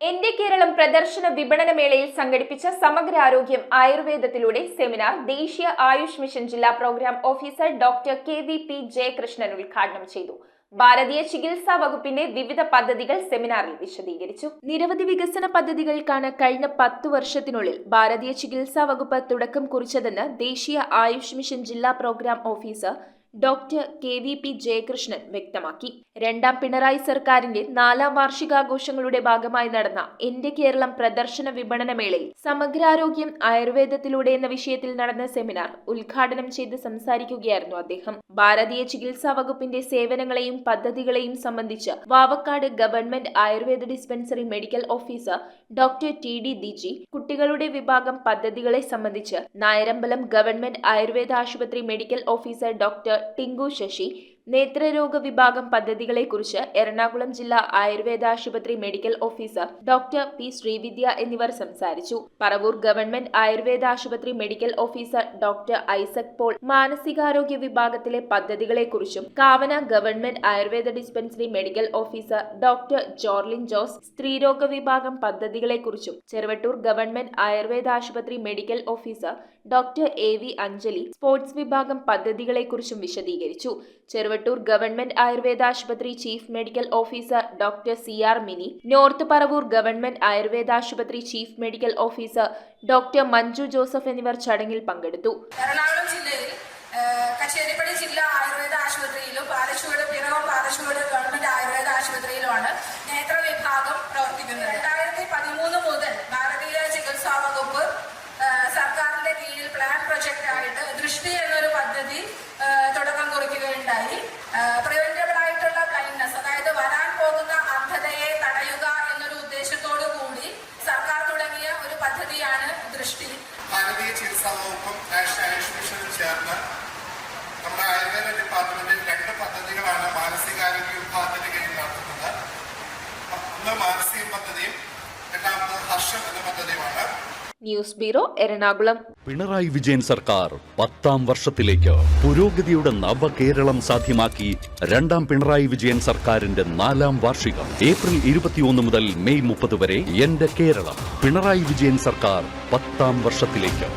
എന്റെ കേരളം പ്രദർശന വിപണന മേളയിൽ സംഘടിപ്പിച്ച സമഗ്ര ആരോഗ്യം ആയുർവേദത്തിലൂടെ സെമിനാർ ദേശീയ ആയുഷ് മിഷൻ ജില്ലാ program officer doctor KVP Jayakrishnan ഉദ്ഘാടനം ചെയ്തു. ഭാരതീയ ചികിത്സാ വകുപ്പിന്റെ വിവിധ പദ്ധതികൾ സെമിനാറിൽ വിശദീകരിച്ചു. നിരവധി വികസന പദ്ധതികൾക്കാണ് കഴിഞ്ഞ 10 വർഷത്തിനുള്ളിൽ ഭാരതീയ ചികിത്സാ വകുപ്പ് തുടക്കം കുറിച്ചതെന്ന് ദേശീയ ആയുഷ് മിഷൻ ജില്ലാ program officer doctor KVP Jayakrishnan വ്യക്തമാക്കി. രണ്ടാം പിണറായി സർക്കാരിന്റെ 4ാം വാർഷികാഘോഷങ്ങളുടെ ഭാഗമായി നടന്ന എന്റെ കേരളം പ്രദർശന വിപണന മേളയിൽ സമഗ്രാരോഗ്യം ആയുർവേദത്തിലൂടെ എന്ന വിഷയത്തിൽ നടന്ന സെമിനാർ ഉദ്ഘാടനം ചെയ്ത് സംസാരിക്കുകയായിരുന്നു അദ്ദേഹം. ഭാരതീയ ചികിത്സാ വകുപ്പിന്റെ സേവനങ്ങളെയും പദ്ധതികളെയും സംബന്ധിച്ച് Vavakkad government Ayurveda dispensary medical officer doctor TD Diji, കുട്ടികളുടെ വിഭാഗം പദ്ധതികളെ സംബന്ധിച്ച് നായരമ്പലം ഗവൺമെന്റ് ആയുർവേദ ആശുപത്രി medical officer doctor Tinku Sasi, നേത്രരോഗ വിഭാഗം പദ്ധതികളെക്കുറിച്ച് എറണാകുളം ജില്ലാ ആയുർവേദ ആശുപത്രി medical officer doctor P Sreevidya എന്നിവർ സംസാരിച്ചു. പറവൂർ ഗവൺമെന്റ് ആയുർവേദ ആശുപത്രി medical officer doctor Isaac Paul മാനസികാരോഗ്യ വിഭാഗത്തിലെ പദ്ധതികളെക്കുറിച്ചും, Kavana government Ayurveda dispensary medical officer doctor Jorlin Jose സ്ത്രീരോഗ വിഭാഗം പദ്ധതികളെക്കുറിച്ചും, ചെറുവട്ടൂർ ഗവൺമെന്റ് ആയുർവേദ ആശുപത്രി medical officer doctor AV Anjali sports വിഭാഗം പദ്ധതികളെക്കുറിച്ചും വിശദീകരിച്ചു. ചെറുവട്ടൂർ ഗവൺമെന്റ് ആയുർവേദ ആശുപത്രി chief medical officer doctor CR Mini, north Paravur government Ayurveda ആശുപത്രി chief medical officer doctor Manju Joseph എന്നിവർ ചടങ്ങിൽ പങ്കെടുത്തു. എറണാകുളം ജില്ലയിൽ കച്ചേരിപ്പടി ജില്ലാ ആയുർവേദ ആശുപത്രിയിലും പിറവം പാലശൂട് ഗവൺമെന്റ് ആയുർവേദ ആശുപത്രിയിലുമാണ് നേത്ര വിഭാഗം പ്രവർത്തിക്കുന്നത്. 2013 മുതൽ ഭാരതീയ ചികിത്സാ വകുപ്പ് സർക്കാരിന്റെ കീഴിൽ പ്ലാൻ പ്രൊജക്ട് ആയിട്ട് ദൃഷ്ടി എന്നൊരു പദ്ധതി തുടക്കം കുറിക്കുകയുണ്ടായി. പ്രിവെന്റബിൾ ആയിട്ടുള്ള ബ്ലൈൻഡ്നെസ്, അതായത് വരാൻ പോകുന്ന അന്ധതയെ തടയുക എന്നൊരു ഉദ്ദേശത്തോടു കൂടി സർക്കാർ തുടങ്ങിയ ഒരു പദ്ധതിയാണ് ദൃഷ്ടി. ഭാരതീയ ചികിത്സാ വകുപ്പും നാഷണൽ ആയുഷ് മിഷനും ചേർന്ന് നമ്മുടെ ആയുർവേദ ഡിപ്പാർട്ട്മെന്റിൽ 2 പദ്ധതികളാണ് മാനസികാരോഗ്യ വിഭാഗത്തിന്റെ കീഴിൽ നടത്തുന്നത്. ഒന്ന് മാനസിക പദ്ധതിയും രണ്ടാമത് ഹർഷം എന്ന പദ്ധതിയുമാണ്. News bureau, Ernakulam. പിണറായി വിജയൻ സർക്കാർ 10ാം വർഷത്തിലേക്ക് പുരോഗതിയുടെ നവകേരളം സാധ്യമാക്കി. 2ാം പിണറായി വിജയൻ സർക്കാരിന്റെ 4ാം വാർഷികം ഏപ്രിൽ 21 മുതൽ മെയ് 30 വരെ എന്റെ കേരളം. പിണറായി വിജയൻ സർക്കാർ 10ാം വർഷത്തിലേക്ക്.